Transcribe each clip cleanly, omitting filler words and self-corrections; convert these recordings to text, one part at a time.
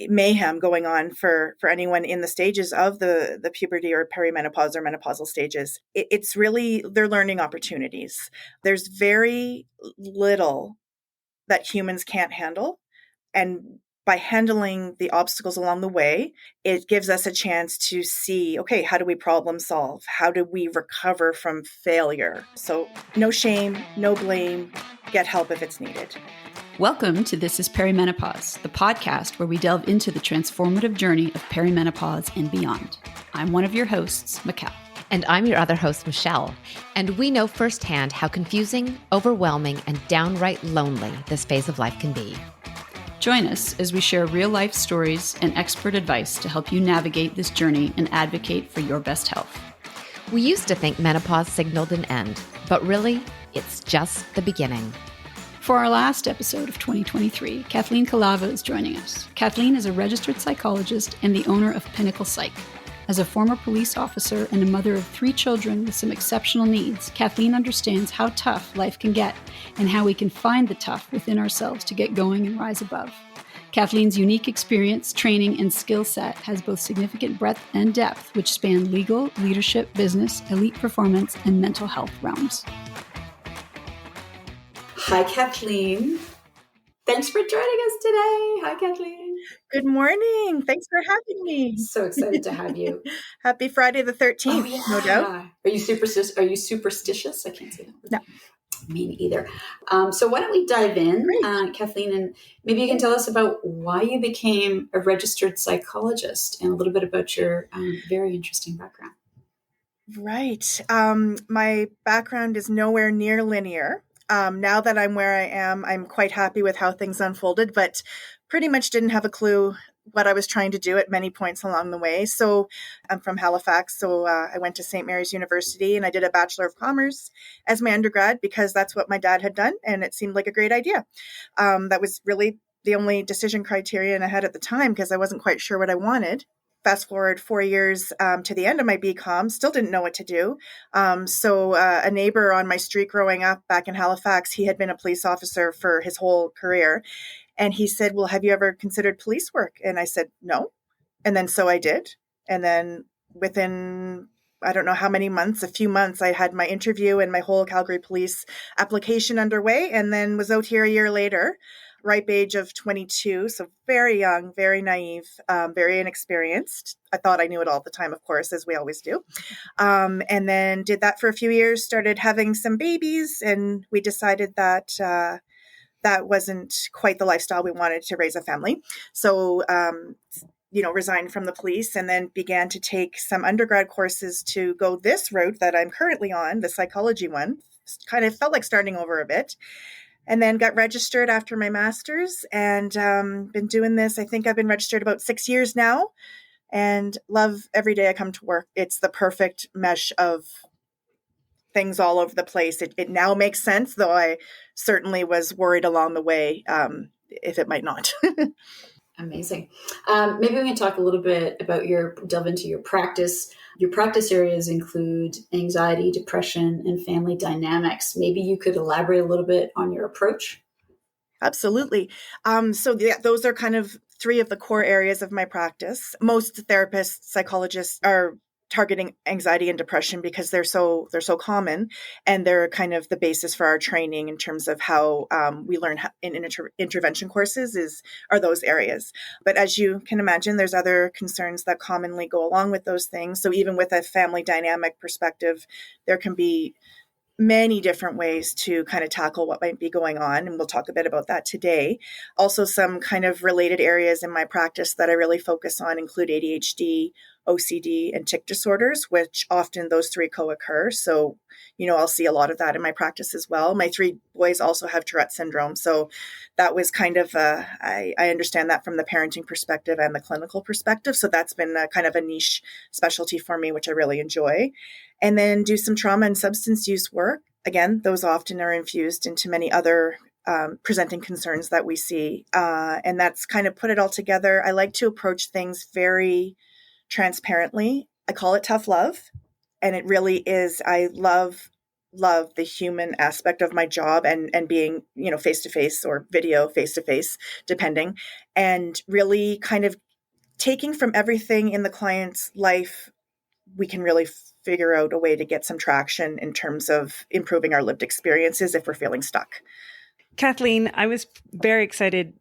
mayhem going on for anyone in the stages of the puberty or perimenopause or menopausal stages. It's really their learning opportunities. There's very little that humans can't handle. And by handling the obstacles along the way, it gives us a chance to see, okay, how do we problem solve? How do we recover from failure? So no shame, no blame, get help if it's needed. Welcome to This is Perimenopause, the podcast where we delve into the transformative journey of perimenopause and beyond. I'm one of your hosts, Mikkel. And I'm your other host, Michelle. And we know firsthand how confusing, overwhelming, and downright lonely this phase of life can be. Join us as we share real-life stories and expert advice to help you navigate this journey and advocate for your best health. We used to think menopause signaled an end, but really, it's just the beginning. For our last episode of 2023, Kathleen Kelava is joining us. Kathleen is a registered psychologist and the owner of Pinnacle Psych. As a former police officer and a mother of 3 children with some exceptional needs, Kathleen understands how tough life can get and how we can find the tough within ourselves to get going and rise above. Kathleen's unique experience, training, and skill set has both significant breadth and depth, which span legal, leadership, business, elite performance, and mental health realms. Hi, Kathleen. Thanks for joining us today. Hi, Kathleen. Good morning. Thanks for having me. So excited to have you. Happy Friday the 13th, no doubt. Are you superstitious? I can't say that. No. Me neither. So why don't we dive in, Kathleen, and maybe you can tell us about why you became a registered psychologist and a little bit about your very interesting background. Right. My background is nowhere near linear. Now that I'm where I am, I'm quite happy with how things unfolded, but pretty much didn't have a clue what I was trying to do at many points along the way. So I'm from Halifax. So I went to St. Mary's University and I did a Bachelor of Commerce as my undergrad because that's what my dad had done. And it seemed like a great idea. That was really the only decision criterion I had at the time because I wasn't quite sure what I wanted. Fast forward 4 years to the end of my BCom, still didn't know what to do. So a neighbor on my street growing up back in Halifax, he had been a police officer for his whole career. And he said, well, have you ever considered police work? And I said, no. And then so I did. And then within, I don't know how many months, a few months, I had my interview and my whole Calgary police application underway and then was out here a year later. Ripe age of 22, so very young, very naive, very inexperienced. I thought I knew it all the time, of course, as we always do. And then did that for a few years, started having some babies, and we decided that that wasn't quite the lifestyle we wanted to raise a family. So, resigned from the police and then began to take some undergrad courses to go this route that I'm currently on, the psychology one. Kind of felt like starting over a bit. And then got registered after my master's and been doing this. I think I've been registered about 6 years now and love every day I come to work. It's the perfect mesh of things all over the place. It now makes sense, though I certainly was worried along the way if it might not. Amazing. Maybe we can talk a little bit about delve into your practice. Your practice areas include anxiety, depression, and family dynamics. Maybe you could elaborate a little bit on your approach. Absolutely. Those are kind of 3 of the core areas of my practice. Most therapists, psychologists are targeting anxiety and depression because they're so common, and they're kind of the basis for our training in terms of how we learn in intervention courses are those areas. But as you can imagine, there's other concerns that commonly go along with those things. So even with a family dynamic perspective, there can be many different ways to kind of tackle what might be going on. And we'll talk a bit about that today. Also, some kind of related areas in my practice that I really focus on include ADHD, OCD, and tic disorders, which often those 3 co-occur. So, I'll see a lot of that in my practice as well. My 3 boys also have Tourette syndrome. So that was kind of, I understand that from the parenting perspective and the clinical perspective. So that's been kind of a niche specialty for me, which I really enjoy. And then do some trauma and substance use work. Again, those often are infused into many other presenting concerns that we see. And that's kind of put it all together. I like to approach things very transparently. I call it tough love. And it really is, I love love the human aspect of my job and being, face to face or video face to face, depending, and really kind of taking from everything in the client's life, we can really figure out a way to get some traction in terms of improving our lived experiences if we're feeling stuck. Kathleen, I was very excited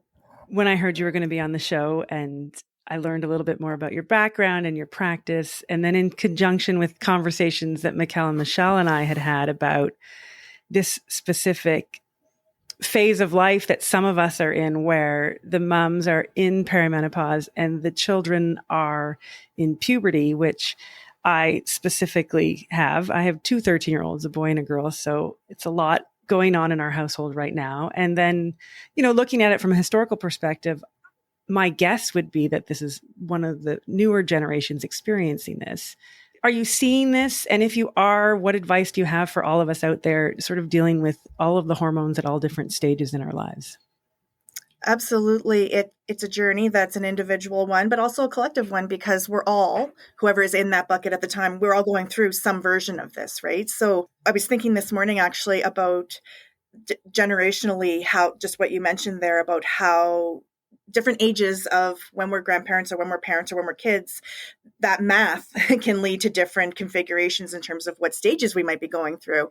when I heard you were going to be on the show, and I learned a little bit more about your background and your practice. And then in conjunction with conversations that Mikkel and Michelle and I had about this specific phase of life that some of us are in, where the moms are in perimenopause and the children are in puberty, which I specifically have. I have two 13-year-olds, a boy and a girl. So it's a lot going on in our household right now. And then, looking at it from a historical perspective, my guess would be that this is one of the newer generations experiencing this. Are you seeing this? And if you are, what advice do you have for all of us out there sort of dealing with all of the hormones at all different stages in our lives? Absolutely. It's a journey that's an individual one, but also a collective one, because we're all, whoever is in that bucket at the time, we're all going through some version of this, right? So I was thinking this morning actually about generationally, how just what you mentioned there about how different ages of when we're grandparents or when we're parents or when we're kids, that math can lead to different configurations in terms of what stages we might be going through.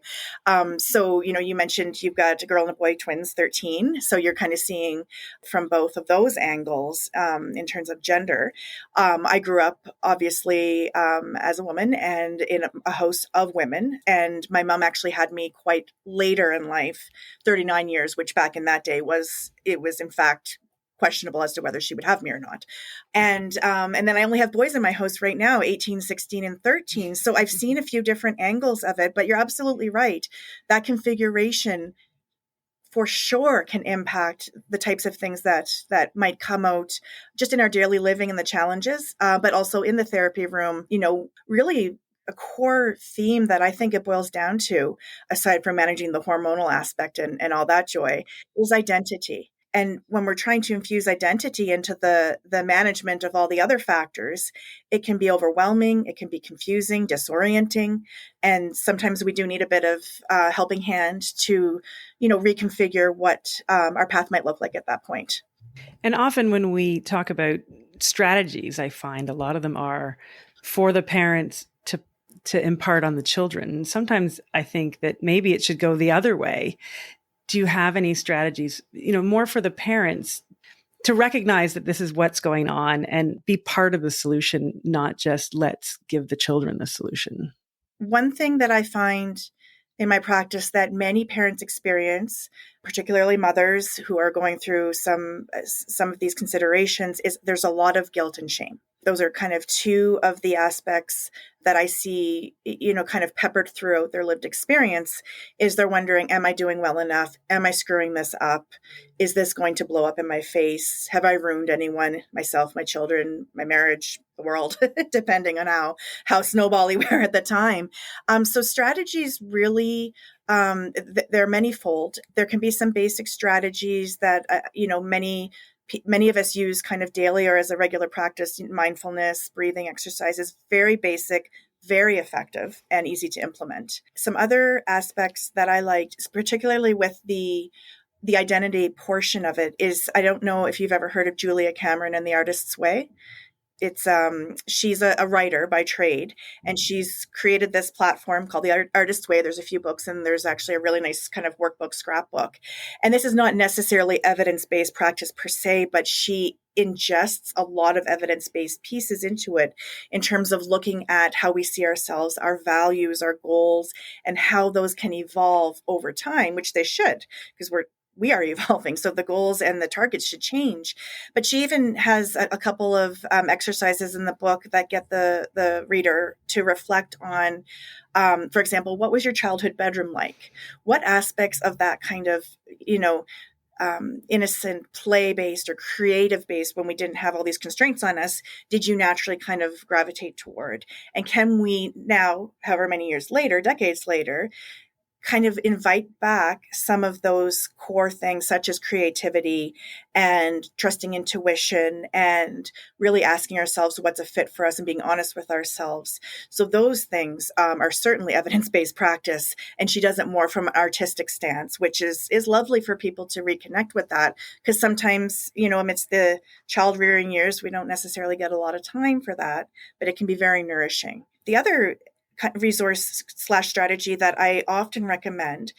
So, you mentioned you've got a girl and a boy, twins, 13. So you're kind of seeing from both of those angles in terms of gender. I grew up, obviously, as a woman and in a host of women. And my mom actually had me quite later in life, 39 years, which back in that day was in fact questionable as to whether she would have me or not. And then I only have boys in my house right now, 18, 16, and 13. So I've seen a few different angles of it, but you're absolutely right. That configuration for sure can impact the types of things that might come out just in our daily living and the challenges, but also in the therapy room. Really a core theme that I think it boils down to, aside from managing the hormonal aspect and all that joy, is identity. And when we're trying to infuse identity into the management of all the other factors, it can be overwhelming, it can be confusing, disorienting, and sometimes we do need a bit of helping hand to, reconfigure what our path might look like at that point. And often when we talk about strategies, I find a lot of them are for the parents to impart on the children. Sometimes I think that maybe it should go the other way. Do you have any strategies, more for the parents to recognize that this is what's going on and be part of the solution, not just let's give the children the solution? One thing that I find in my practice that many parents experience, particularly mothers who are going through some of these considerations, is there's a lot of guilt and shame. Those are kind of two of the aspects that I see, kind of peppered throughout their lived experience. Is they're wondering, am I doing well enough? Am I screwing this up? Is this going to blow up in my face? Have I ruined anyone, myself, my children, my marriage, the world, depending on how snowbally we were at the time. So strategies really, they're manyfold. There can be some basic strategies that, many of us use kind of daily or as a regular practice. Mindfulness, breathing exercises, very basic, very effective, and easy to implement. Some other aspects that I liked, particularly with the identity portion of it, is, I don't know if you've ever heard of Julia Cameron and the Artist's Way. It's she's a writer by trade, and she's created this platform called the Artist's Way. There's a few books, and there's actually a really nice kind of workbook, scrapbook. And this is not necessarily evidence-based practice per se, but she ingests a lot of evidence-based pieces into it in terms of looking at how we see ourselves, our values, our goals, and how those can evolve over time, which they should, because we are evolving. So the goals and the targets should change. But she even has a couple of exercises in the book that get the reader to reflect on, for example, what was your childhood bedroom like? What aspects of that kind of, innocent play-based or creative-based, when we didn't have all these constraints on us, did you naturally kind of gravitate toward? And can we now, however many years later, decades later, kind of invite back some of those core things, such as creativity and trusting intuition and really asking ourselves what's a fit for us and being honest with ourselves. So those things are certainly evidence-based practice. And she does it more from an artistic stance, which is lovely for people to reconnect with that. Because sometimes, amidst the child rearing years, we don't necessarily get a lot of time for that, but it can be very nourishing. The other resource/strategy that I often recommend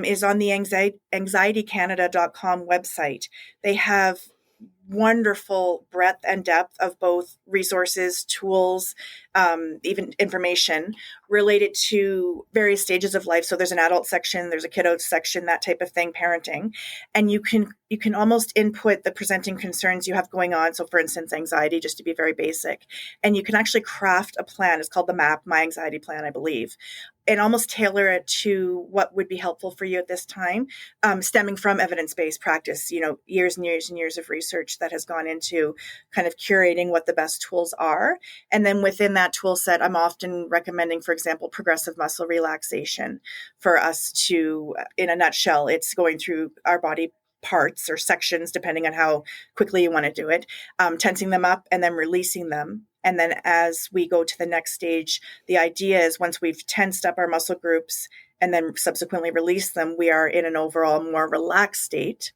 is on the anxietycanada.com website. They have wonderful breadth and depth of both resources, tools, even information related to various stages of life. So there's an adult section, there's a kiddo section, that type of thing, parenting. And you can almost input the presenting concerns you have going on. So for instance, anxiety, just to be very basic. And you can actually craft a plan. It's called the MAP, My Anxiety Plan, I believe, and almost tailor it to what would be helpful for you at this time, stemming from evidence-based practice, years and years and years of research that has gone into kind of curating what the best tools are. And then within that tool set, I'm often recommending, for example, progressive muscle relaxation for us to, in a nutshell, it's going through our body parts or sections, depending on how quickly you want to do it, tensing them up and then releasing them. And then as we go to the next stage, the idea is once we've tensed up our muscle groups and then subsequently release them, we are in an overall more relaxed state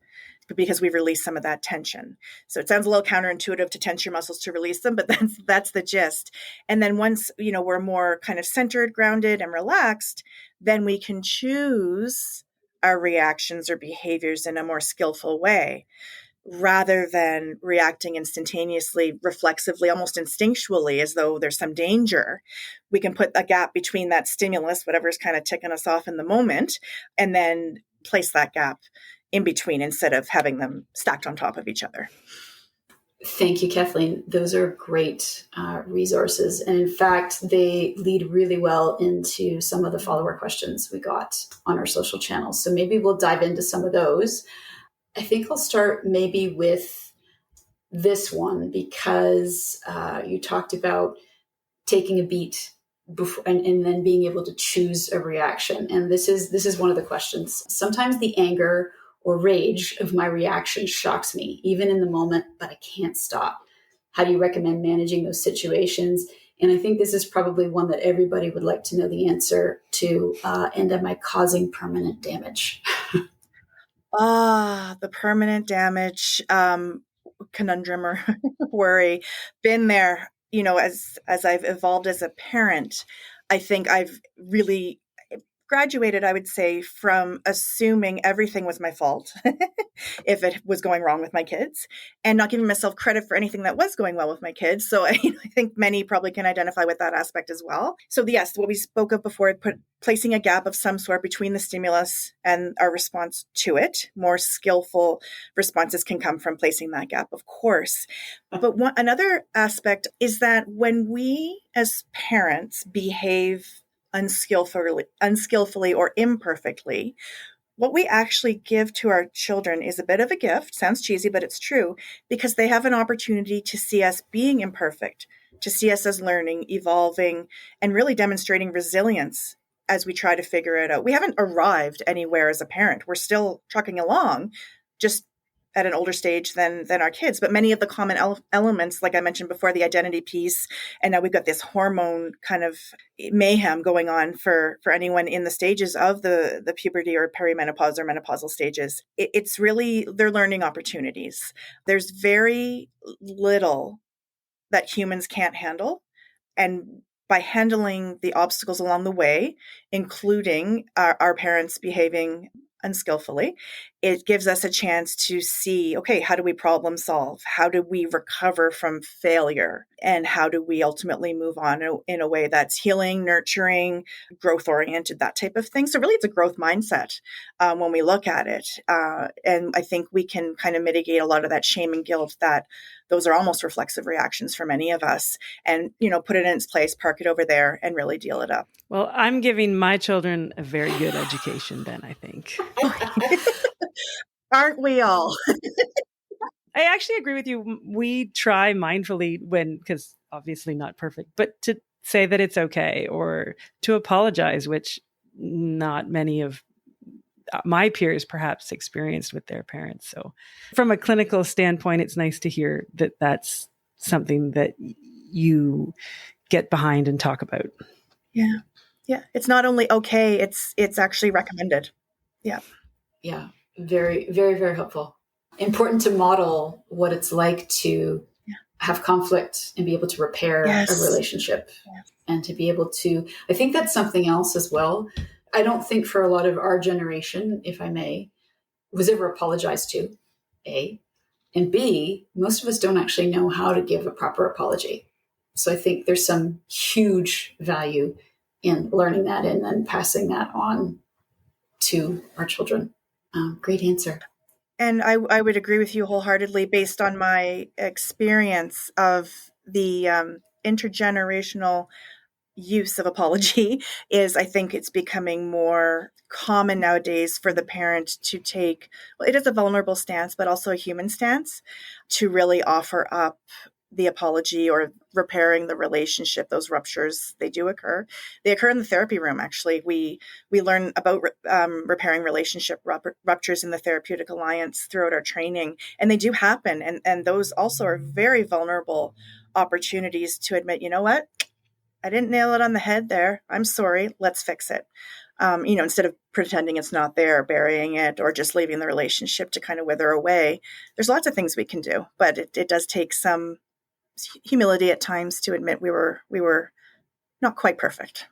because we've released some of that tension. So it sounds a little counterintuitive to tense your muscles to release them, but that's the gist. And then once, we're more kind of centered, grounded, and relaxed, then we can choose our reactions or behaviors in a more skillful way, rather than reacting instantaneously, reflexively, almost instinctually, as though there's some danger. We can put a gap between that stimulus, whatever's kind of ticking us off in the moment, and then place that gap in between instead of having them stacked on top of each other. Thank you, Kathleen. Those are great resources. And in fact, they lead really well into some of the follower questions we got on our social channels. So maybe we'll dive into some of those. I think I'll start maybe with this one because you talked about taking a beat before, and then being able to choose a reaction. And this is one of the questions. Sometimes the anger or rage of my reaction shocks me, even in the moment, but I can't stop. How do you recommend managing those situations? And I think this is probably one that everybody would like to know the answer to. And am I causing permanent damage? The permanent damage conundrum or worry. Been there, as I've evolved as a parent. I think I've really graduated, I would say, from assuming everything was my fault if it was going wrong with my kids, and not giving myself credit for anything that was going well with my kids. So I think many probably can identify with that aspect as well. So yes, what we spoke of before, placing a gap of some sort between the stimulus and our response to it. More skillful responses can come from placing that gap, of course. But another aspect is that when we as parents behave unskillfully or imperfectly, what we actually give to our children is a bit of a gift. Sounds cheesy, but it's true, because they have an opportunity to see us being imperfect, to see us as learning, evolving, and really demonstrating resilience as we try to figure it out. We haven't arrived anywhere as a parent. We're still trucking along, just at an older stage than our kids. But many of the common elements, like I mentioned before, the identity piece, and now we've got this hormone kind of mayhem going on for anyone in the stages of the puberty or perimenopause or menopausal stages. It's really, they're learning opportunities. There's very little that humans can't handle. And by handling the obstacles along the way, including our parents behaving unskillfully, it gives us a chance to see, okay, how do we problem solve? How do we recover from failure? And how do we ultimately move on in a way that's healing, nurturing, growth oriented, that type of thing. So really it's a growth mindset when we look at it. And I think we can kind of mitigate a lot of that shame and guilt that those are almost reflexive reactions for many of us, and, put it in its place, park it over there, and really deal it up. Well, I'm giving my children a very good education then, I think. Aren't we all? I actually agree with you. We try mindfully because obviously not perfect, but to say that it's okay or to apologize, which not many of my peers perhaps experienced with their parents. So from a clinical standpoint, it's nice to hear that that's something that you get behind and talk about. Yeah. Yeah. It's not only okay, it's actually recommended. Yeah. Yeah. Very, very, very helpful. Important to model what it's like to have conflict and be able to repair a relationship and to be able to, I think that's something else as well. I don't think for a lot of our generation, if I may, was ever apologized to, A. And B, most of us don't actually know how to give a proper apology. So I think there's some huge value in learning that and then passing that on to our children. Great answer. And I would agree with you wholeheartedly based on my experience of the intergenerational use of apology is I think it's becoming more common nowadays for the parent to take, well, it is a vulnerable stance, but also a human stance to really offer up the apology or repairing the relationship. Those ruptures, they do occur. They occur in the therapy room. Actually, we learn about repairing relationship ruptures in the Therapeutic Alliance throughout our training, and they do happen. And those also are very vulnerable opportunities to admit, you know what, I didn't nail it on the head there. I'm sorry. Let's fix it. Instead of pretending it's not there, burying it, or just leaving the relationship to kind of wither away. There's lots of things we can do, but it does take some humility at times to admit we were not quite perfect.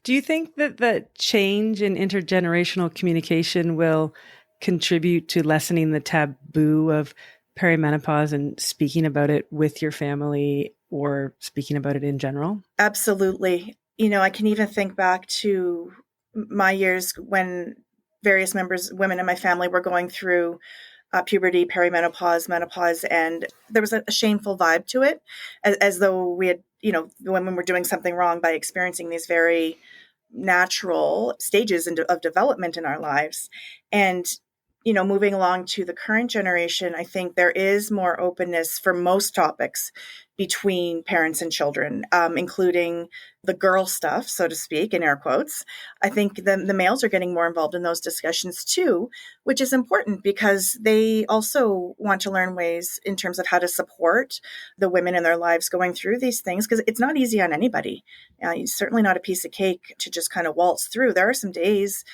Do you think that the change in intergenerational communication will contribute to lessening the taboo of perimenopause and speaking about it with your family or speaking about it in general? Absolutely. I can even think back to my years when various women in my family were going through puberty, perimenopause, menopause, and there was a shameful vibe to it, as though we had, women were doing something wrong by experiencing these very natural stages of development in our lives. And moving along to the current generation, I think there is more openness for most topics between parents and children, including the girl stuff, so to speak, in air quotes. I think the males are getting more involved in those discussions too, which is important because they also want to learn ways in terms of how to support the women in their lives going through these things, because it's not easy on anybody. It's certainly not a piece of cake to just kind of waltz through. There are some days,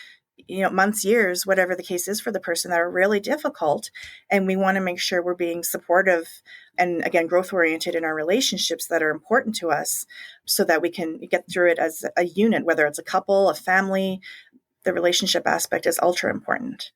months, years, whatever the case is for the person, that are really difficult. And we want to make sure we're being supportive and, again, growth oriented in our relationships that are important to us so that we can get through it as a unit, whether it's a couple, a family. The relationship aspect is ultra important.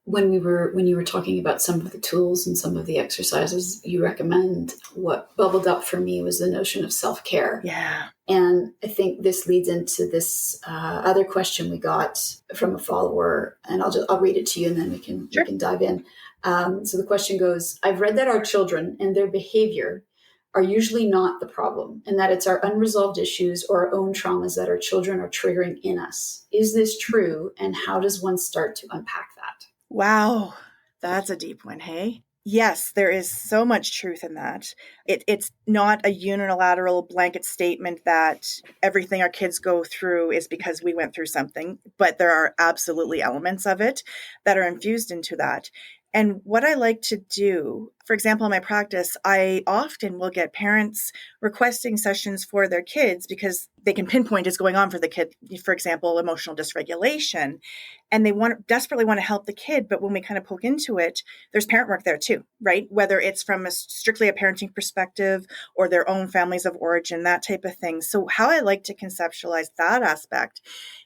When you were talking about some of the tools and some of the exercises you recommend, what bubbled up for me was the notion of self-care. Yeah. And I think this leads into this other question we got from a follower, and I'll read it to you and then we can dive in. So the question goes, I've read that our children and their behavior are usually not the problem, and that it's our unresolved issues or our own traumas that our children are triggering in us. Is this true? And how does one start to unpack that? Wow, that's a deep one, hey? Yes, there is so much truth in that. It's not a unilateral blanket statement that everything our kids go through is because we went through something, but there are absolutely elements of it that are infused into that. And what I like to do, for example, in my practice, I often will get parents requesting sessions for their kids because they can pinpoint what's going on for the kid, for example, emotional dysregulation. And they desperately want to help the kid. But when we kind of poke into it, there's parent work there too, right? Whether it's from strictly a parenting perspective or their own families of origin, that type of thing. So how I like to conceptualize that aspect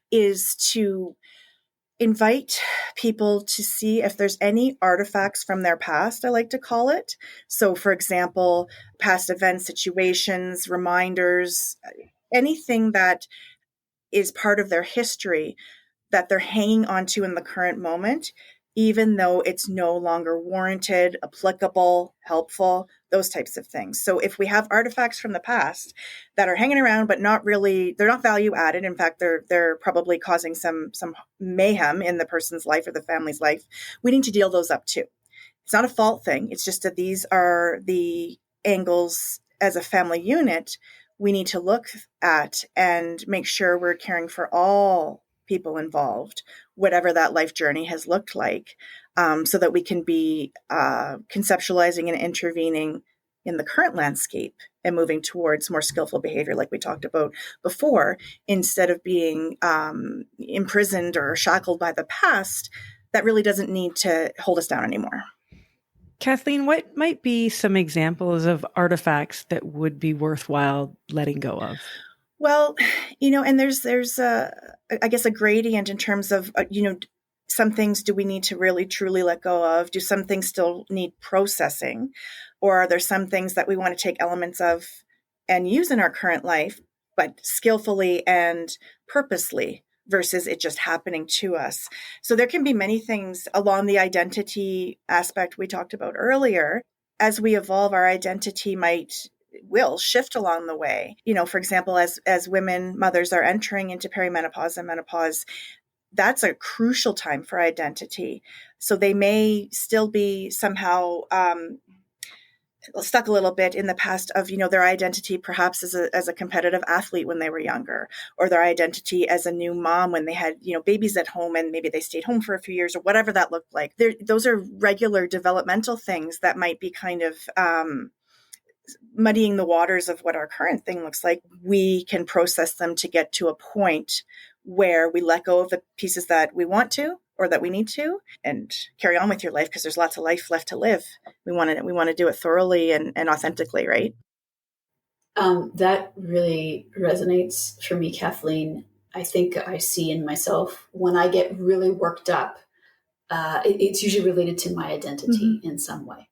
is to invite people to see if there's any artifacts from their past, I like to call it. So, for example, past events, situations, reminders, anything that is part of their history that they're hanging onto in the current moment, even though it's no longer warranted, applicable, helpful, those types of things. So if we have artifacts from the past that are hanging around, but not really, they're not value added. In fact, they're probably causing some mayhem in the person's life or the family's life. We need to deal those up too. It's not a fault thing. It's just that these are the angles as a family unit we need to look at and make sure we're caring for all people involved, whatever that life journey has looked like, so that we can be conceptualizing and intervening in the current landscape and moving towards more skillful behavior, like we talked about before, instead of being imprisoned or shackled by the past that really doesn't need to hold us down anymore. Kathleen, what might be some examples of artifacts that would be worthwhile letting go of? Well, and there's I guess a gradient in terms of, some things do we need to really truly let go of? Do some things still need processing? Or are there some things that we want to take elements of and use in our current life, but skillfully and purposely versus it just happening to us? So there can be many things along the identity aspect we talked about earlier. As we evolve, our identity will shift along the way. For example, as women, mothers are entering into perimenopause and menopause, that's a crucial time for identity. So they may still be somehow stuck a little bit in the past of, their identity perhaps as a competitive athlete when they were younger, or their identity as a new mom when they had, babies at home and maybe they stayed home for a few years or whatever that looked like. Those are regular developmental things that might be kind of muddying the waters of what our current thing looks like. We can process them to get to a point where we let go of the pieces that we want to or that we need to and carry on with your life, because there's lots of life left to live. We want to do it thoroughly and authentically, right? That really resonates for me, Kathleen. I think I see in myself when I get really worked up, it's usually related to my identity in some way.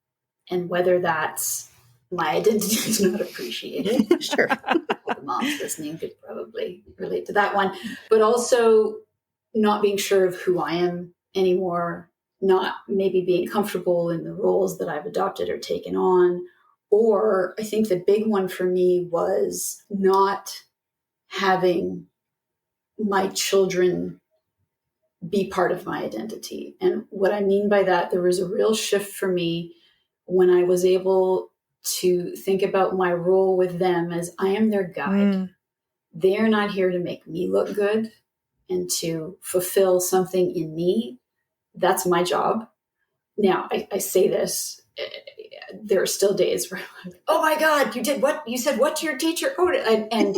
And whether that's my identity is not appreciated. Sure. All the moms listening could probably relate to that one. But also not being sure of who I am anymore, not maybe being comfortable in the roles that I've adopted or taken on. Or I think the big one for me was not having my children be part of my identity. And what I mean by that, there was a real shift for me when I was able to think about my role with them as I am their guide. They're not here to make me look good and to fulfill something in me. That's my job. Now, I say this, there are still days where I'm like, oh my God, you did what? You said what to your teacher? Oh, and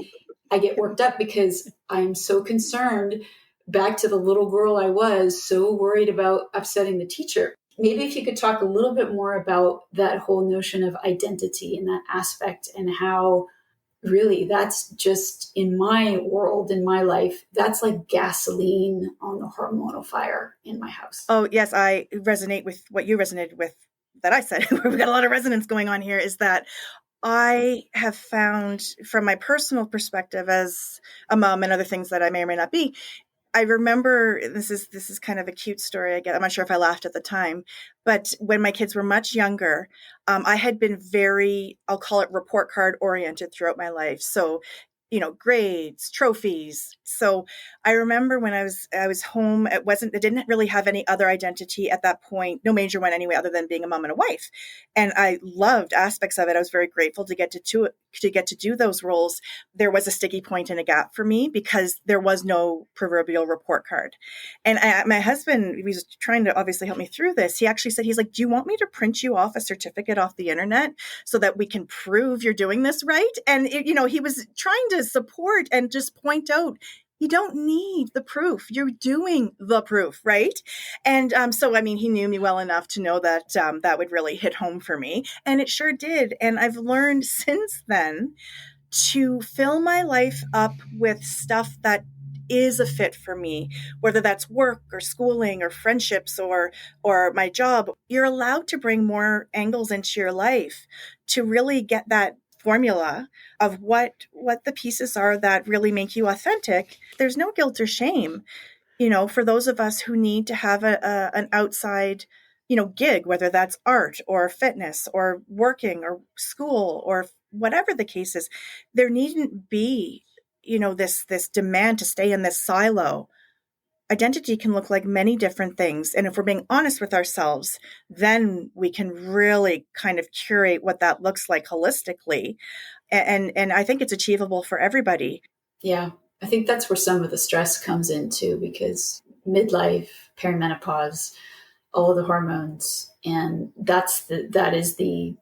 I get worked up because I'm so concerned, back to the little girl I was, so worried about upsetting the teacher. Maybe if you could talk a little bit more about that whole notion of identity and that aspect, and how really that's just, in my world, in my life, that's like gasoline on the hormonal fire in my house. Oh, yes, I resonate with what you resonated with that I said. We've got a lot of resonance going on here, is that I have found, from my personal perspective as a mom and other things that I may or may not be, I remember, this is kind of a cute story. I'm not sure if I laughed at the time, but when my kids were much younger, I had been very, I'll call it report card oriented throughout my life. So, grades, trophies. So I remember when I was home, I didn't really have any other identity at that point, no major one anyway, other than being a mom and a wife. And I loved aspects of it. I was very grateful to get to do those roles. There was a sticky point and a gap for me because there was no proverbial report card. And my husband, he was trying to obviously help me through this. He actually said, he's like, do you want me to print you off a certificate off the internet so that we can prove you're doing this right? And he was trying to support and just point out, you don't need the proof. You're doing the proof, right? And so, he knew me well enough to know that that would really hit home for me. And it sure did. And I've learned since then to fill my life up with stuff that is a fit for me, whether that's work or schooling or friendships or my job. You're allowed to bring more angles into your life to really get that formula of what the pieces are that really make you authentic. There's no guilt or shame, for those of us who need to have an outside, gig, whether that's art or fitness or working or school or whatever the case is. There needn't be, this demand to stay in this silo identity can look like many different things. And if we're being honest with ourselves, then we can really kind of curate what that looks like holistically. And I think it's achievable for everybody. Yeah, I think that's where some of the stress comes into, because midlife, perimenopause, all of the hormones, and that is the,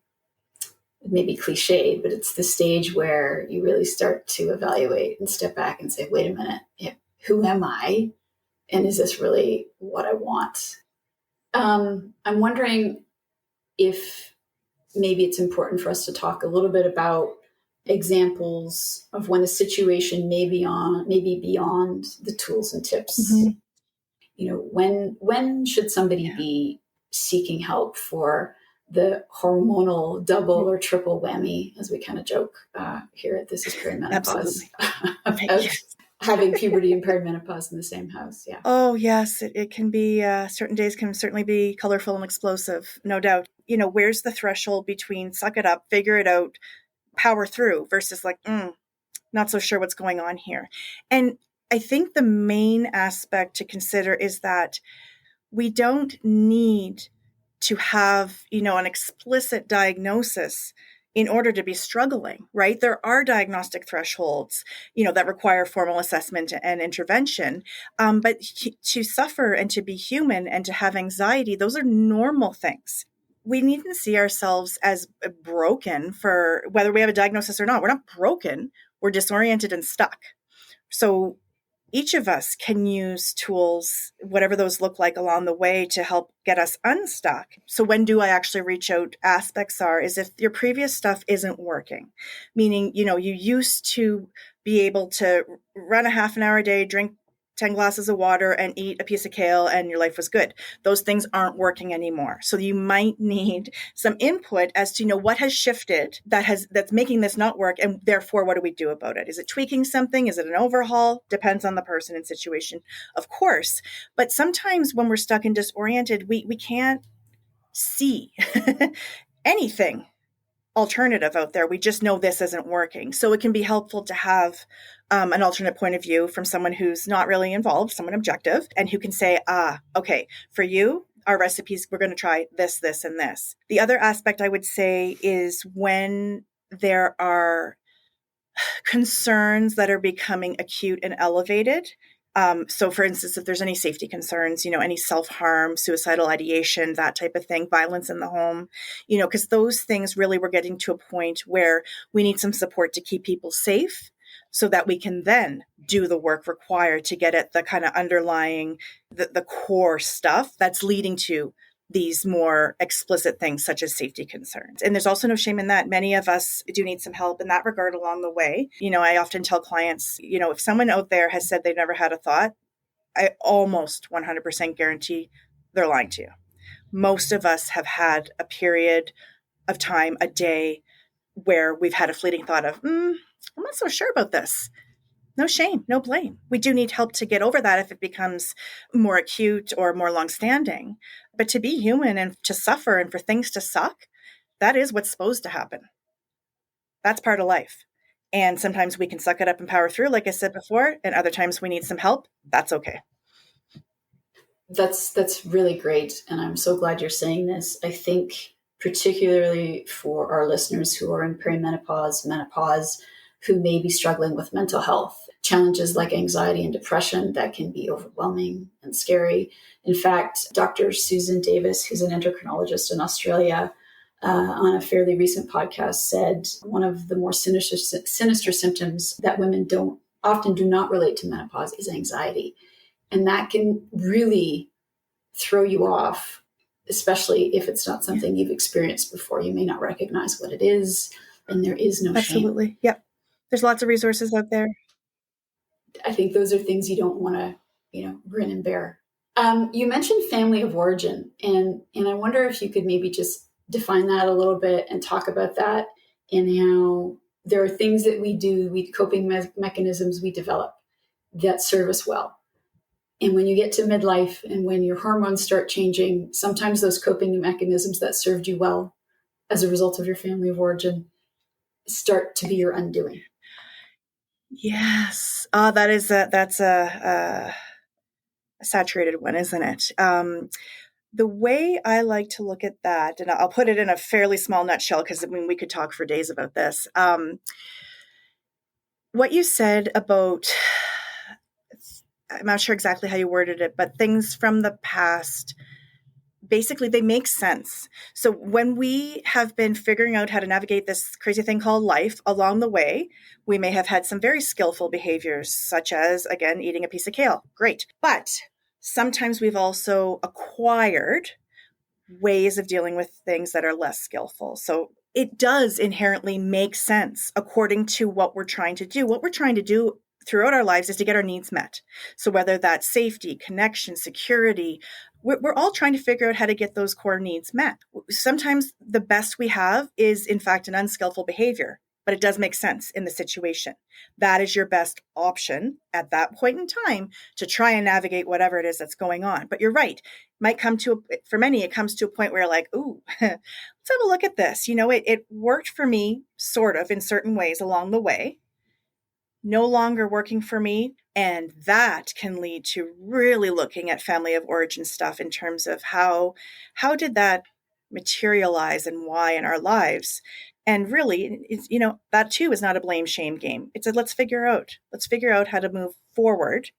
maybe cliche, but it's the stage where you really start to evaluate and step back and say, wait a minute, who am I? And is this really what I want? I'm wondering if maybe it's important for us to talk a little bit about examples of when a situation may be beyond the tools and tips. Mm-hmm. You know, when should somebody be seeking help for the hormonal double or triple whammy, as we kind of joke here at This is Perimenopause, about having puberty and perimenopause in the same house? Yeah. Oh, yes. It can be, certain days can certainly be colorful and explosive, no doubt. You know, where's the threshold between suck it up, figure it out, power through versus like, not so sure what's going on here. And I think the main aspect to consider is that we don't need to have, an explicit diagnosis in order to be struggling, right? There are diagnostic thresholds, that require formal assessment and intervention. But to suffer and to be human and to have anxiety, those are normal things. We needn't see ourselves as broken for whether we have a diagnosis or not. We're not broken. We're disoriented and stuck. So each of us can use tools, whatever those look like along the way, to help get us unstuck. So when do I actually reach out? Aspects is if your previous stuff isn't working, meaning, you used to be able to run a half an hour a day, drink 10 glasses of water and eat a piece of kale and your life was good. Those things aren't working anymore. So you might need some input as to, what has shifted that's making this not work. And therefore, what do we do about it? Is it tweaking something? Is it an overhaul? Depends on the person and situation, of course. But sometimes when we're stuck and disoriented, we can't see anything alternative out there. We just know this isn't working. So it can be helpful to have an alternate point of view from someone who's not really involved, someone objective, and who can say, okay, for you, our recipes, we're going to try this, this, and this. The other aspect I would say is when there are concerns that are becoming acute and elevated. So for instance, if there's any safety concerns, any self-harm, suicidal ideation, that type of thing, violence in the home, because those things really we're getting to a point where we need some support to keep people safe so that we can then do the work required to get at the kind of underlying, the core stuff that's leading to these more explicit things such as safety concerns. And there's also no shame in that. Many of us do need some help in that regard along the way. I often tell clients, if someone out there has said they've never had a thought, I almost 100% guarantee they're lying to you. Most of us have had a period of time, a day, where we've had a fleeting thought of, I'm not so sure about this. No shame, no blame. We do need help to get over that if it becomes more acute or more longstanding. But to be human and to suffer and for things to suck, that is what's supposed to happen. That's part of life. And sometimes we can suck it up and power through, like I said before, and other times we need some help. That's okay. That's really great. And I'm so glad you're saying this. I think particularly for our listeners who are in perimenopause, menopause, who may be struggling with mental health challenges like anxiety and depression that can be overwhelming and scary. In fact, Dr. Susan Davis, who's an endocrinologist in Australia, on a fairly recent podcast said one of the more sinister symptoms that women often do not relate to menopause is anxiety. And that can really throw you off, especially if it's not something you've experienced before. You may not recognize what it is, and there is no shame. Absolutely. Yep. There's lots of resources out there. I think those are things you don't want to, grin and bear. You mentioned family of origin, and I wonder if you could maybe just define that a little bit and talk about that and how there are things that we do, coping mechanisms we develop that serve us well. And when you get to midlife and when your hormones start changing, sometimes those coping mechanisms that served you well as a result of your family of origin start to be your undoing. Yes. That's a saturated one, isn't it? The way I like to look at that, and I'll put it in a fairly small nutshell, because I mean, we could talk for days about this. What you said about, I'm not sure exactly how you worded it, but things from the past, basically they make sense. So when we have been figuring out how to navigate this crazy thing called life, along the way, we may have had some very skillful behaviors, such as, again, eating a piece of kale. Great. But sometimes we've also acquired ways of dealing with things that are less skillful. So it does inherently make sense according to what we're trying to do. What we're trying to do throughout our lives is to get our needs met. So whether that's safety, connection, security, we're all trying to figure out how to get those core needs met. Sometimes the best we have is, in fact, an unskillful behavior, but it does make sense in the situation. That is your best option at that point in time to try and navigate whatever it is that's going on. But you're right. Might come to, for many, it comes to a point where you're like, ooh, let's have a look at this. It worked for me sort of in certain ways along the way, no longer working for me. And that can lead to really looking at family of origin stuff in terms of how did that materialize and why in our lives. And really, that too is not a blame shame game. It's a let's figure out how to move forward,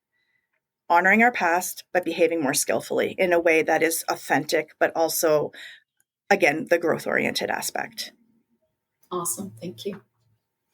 honoring our past, but behaving more skillfully in a way that is authentic, but also, again, the growth oriented aspect. Awesome. Thank you.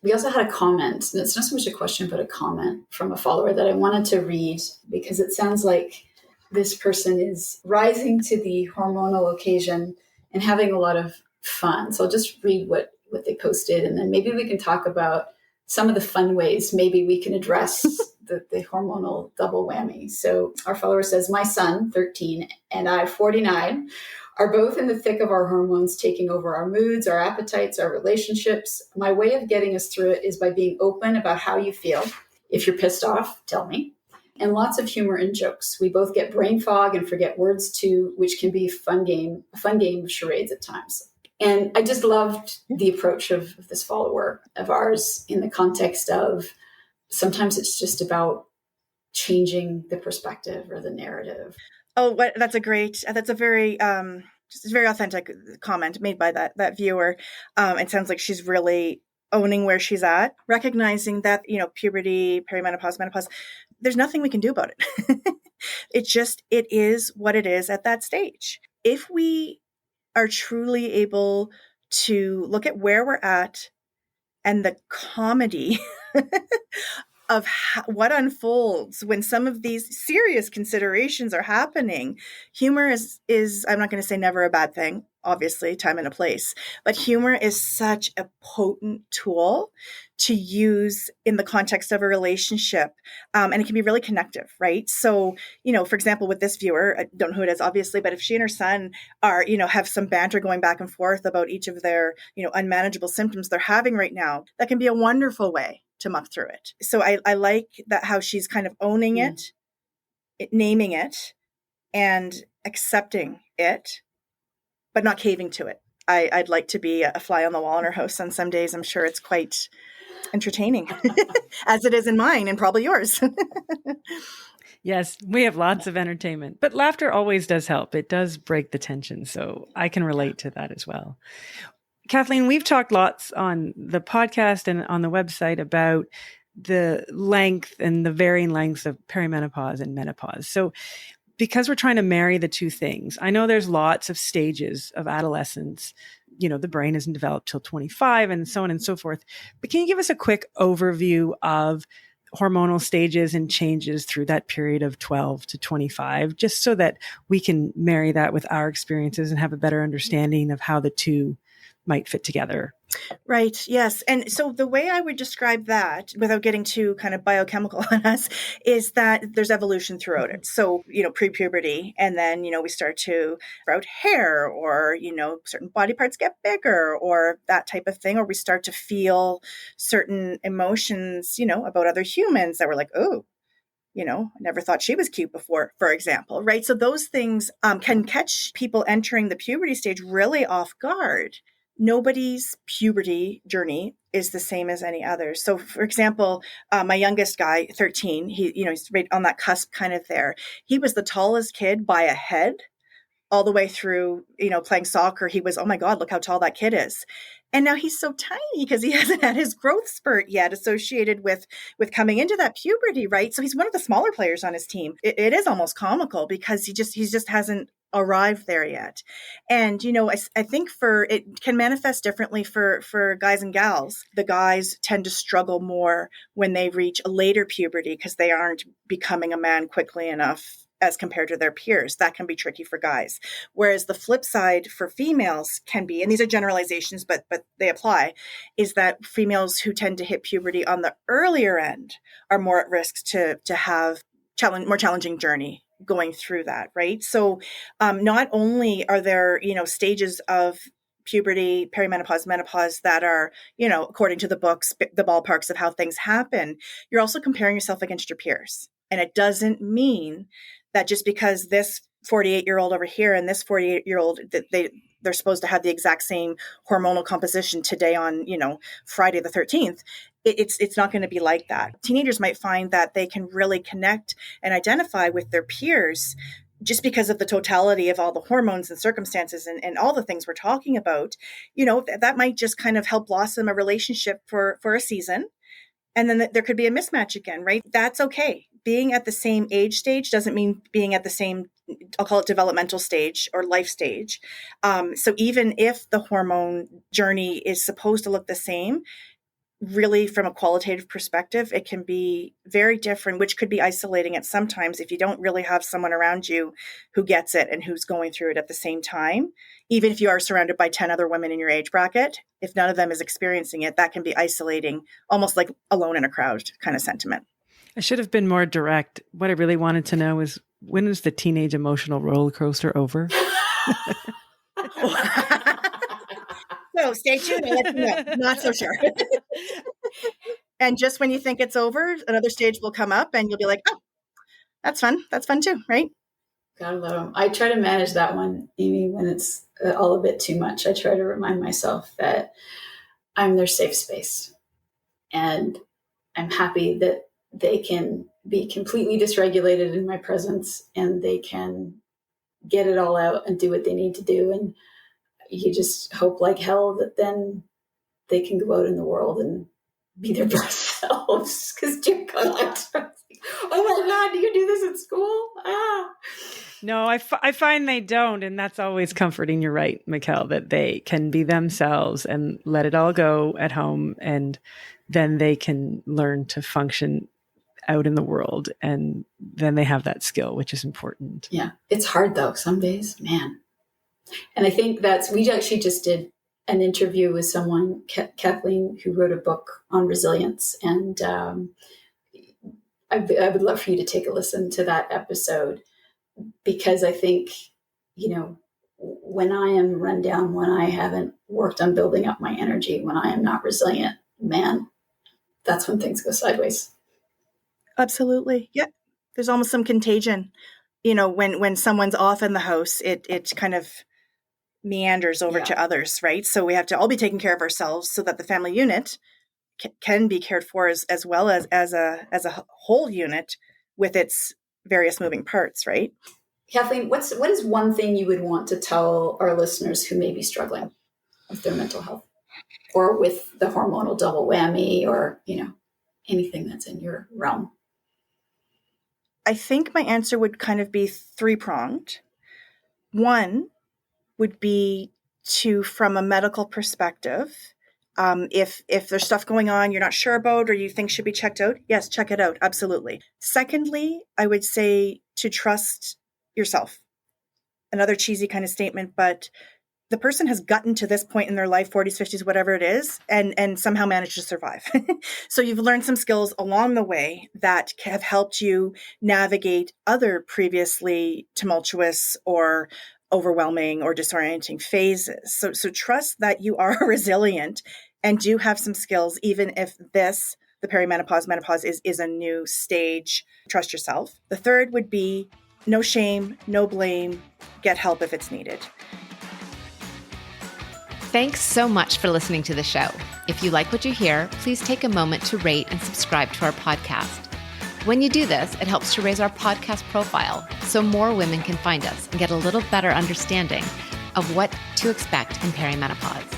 We also had a comment, and it's not so much a question, but a comment from a follower that I wanted to read, because it sounds like this person is rising to the hormonal occasion and having a lot of fun. So I'll just read what they posted, and then maybe we can talk about some of the fun ways maybe we can address the hormonal double whammy. So our follower says, my son, 13, and I, 49, are both in the thick of our hormones taking over our moods, our appetites, our relationships. My way of getting us through it is by being open about how you feel. If you're pissed off, tell me. And lots of humor and jokes. We both get brain fog and forget words too, which can be a fun game of charades at times. And I just loved the approach of this follower of ours in the context of sometimes it's just about changing the perspective or the narrative. Oh, that's a very just a very authentic comment made by that viewer. It sounds like she's really owning where she's at, recognizing that, puberty, perimenopause, menopause, there's nothing we can do about it. It is what it is at that stage. If we are truly able to look at where we're at and the comedy of what unfolds when some of these serious considerations are happening. Humor is I'm not going to say never a bad thing, obviously, time and a place, but humor is such a potent tool to use in the context of a relationship. And it can be really connective, right? So, for example, with this viewer, I don't know who it is, obviously, but if she and her son are, have some banter going back and forth about each of their, unmanageable symptoms they're having right now, that can be a wonderful way to muck through it. So I like that how she's kind of owning it, naming it, and accepting it, but not caving to it. I'd like to be a fly on the wall in her house on some days. I'm sure it's quite entertaining, as it is in mine and probably yours. Yes, we have lots of entertainment, but laughter always does help. It does break the tension. So I can relate to that as well. Kathleen, we've talked lots on the podcast and on the website about the length and the varying lengths of perimenopause and menopause. So because we're trying to marry the two things, I know there's lots of stages of adolescence. The brain isn't developed till 25 and so on and so forth. But can you give us a quick overview of hormonal stages and changes through that period of 12 to 25, just so that we can marry that with our experiences and have a better understanding of how the two might fit together? Right. Yes. And so the way I would describe that, without getting too kind of biochemical on us, is that there's evolution throughout it. So, pre-puberty, and then, we start to sprout hair, or, certain body parts get bigger, or that type of thing, or we start to feel certain emotions, about other humans that we're like, oh, I never thought she was cute before, for example, right? So those things can catch people entering the puberty stage really off guard. Nobody's puberty journey is the same as any other. So for example, my youngest guy, 13, he's right on that cusp kind of there. He was the tallest kid by a head all the way through, playing soccer. He was, oh my God, look how tall that kid is. And now he's so tiny because he hasn't had his growth spurt yet associated with coming into that puberty, right? So he's one of the smaller players on his team. It is almost comical because he just hasn't arrived there yet. And, I think it can manifest differently for guys and gals. The guys tend to struggle more when they reach a later puberty because they aren't becoming a man quickly enough as compared to their peers. That can be tricky for guys. Whereas the flip side for females can be, and these are generalizations, but they apply, is that females who tend to hit puberty on the earlier end are more at risk to have more challenging journey going through that, right? So not only are there, stages of puberty, perimenopause, menopause that are, according to the books, the ballparks of how things happen, you're also comparing yourself against your peers. And it doesn't mean that just because this 48-year-old over here and this 48-year-old, that they're supposed to have the exact same hormonal composition today on, Friday the 13th. It's not going to be like that. Teenagers might find that they can really connect and identify with their peers just because of the totality of all the hormones and circumstances and all the things we're talking about. That might just kind of help blossom a relationship for a season. And then there could be a mismatch again, right? That's okay. Being at the same age stage doesn't mean being at the same, I'll call it developmental stage or life stage. So even if the hormone journey is supposed to look the same, really from a qualitative perspective, it can be very different, which could be isolating at sometimes if you don't really have someone around you who gets it and who's going through it at the same time. Even if you are surrounded by 10 other women in your age bracket, if none of them is experiencing it, that can be isolating, almost like alone in a crowd kind of sentiment. I should have been more direct. What I really wanted to know is, when is the teenage emotional roller coaster over? So stay tuned. I'll let you know. Not so sure. And just when you think it's over, another stage will come up and you'll be like, oh, that's fun. That's fun too, right? Gotta love them. I try to manage that one, Amy, when it's all a bit too much. I try to remind myself that I'm their safe space. And I'm happy that they can be completely dysregulated in my presence and they can get it all out and do what they need to do. And you just hope like hell that then they can go out in the world and be their best selves. Because dear God, oh my God, do you do this at school? No, I find they don't. And that's always comforting. You're right, Mikkel, that they can be themselves and let it all go at home. And then they can learn to function out in the world. And then they have that skill, which is important. Yeah. It's hard though. Some days, man. And I think we actually just did an interview with someone, Kathleen, who wrote a book on resilience. And I would love for you to take a listen to that episode, because I think, when I am run down, when I haven't worked on building up my energy, when I am not resilient, man, that's when things go sideways. Absolutely. Yeah. There's almost some contagion, when someone's off in the house, it kind of meanders over to others, right? So we have to all be taking care of ourselves so that the family unit can be cared for as well as a whole unit with its various moving parts, right? Kathleen, what is one thing you would want to tell our listeners who may be struggling with their mental health or with the hormonal double whammy, or, anything that's in your realm? I think my answer would kind of be three-pronged. One would be from a medical perspective, if there's stuff going on you're not sure about or you think should be checked out, yes, check it out. Absolutely. Secondly, I would say to trust yourself. Another cheesy kind of statement, but the person has gotten to this point in their life, 40s, 50s, whatever it is, and somehow managed to survive. So you've learned some skills along the way that have helped you navigate other previously tumultuous or overwhelming or disorienting phases. So trust that you are resilient and do have some skills, even if the perimenopause, menopause is a new stage. Trust yourself. The third would be no shame, no blame, get help if it's needed. Thanks so much for listening to the show. If you like what you hear, please take a moment to rate and subscribe to our podcast. When you do this, it helps to raise our podcast profile so more women can find us and get a little better understanding of what to expect in perimenopause.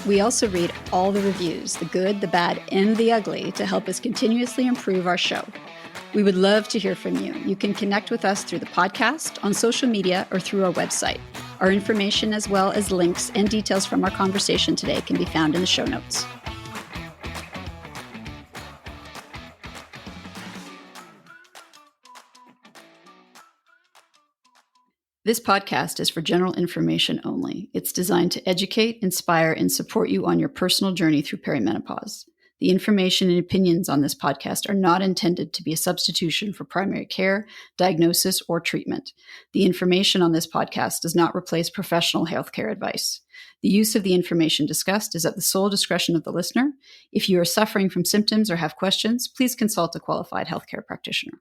We also read all the reviews, the good, the bad, and the ugly, to help us continuously improve our show. We would love to hear from you. You can connect with us through the podcast, on social media, or through our website. Our information, as well as links and details from our conversation today, can be found in the show notes. This podcast is for general information only. It's designed to educate, inspire, and support you on your personal journey through perimenopause. The information and opinions on this podcast are not intended to be a substitution for primary care, diagnosis, or treatment. The information on this podcast does not replace professional healthcare advice. The use of the information discussed is at the sole discretion of the listener. If you are suffering from symptoms or have questions, please consult a qualified healthcare practitioner.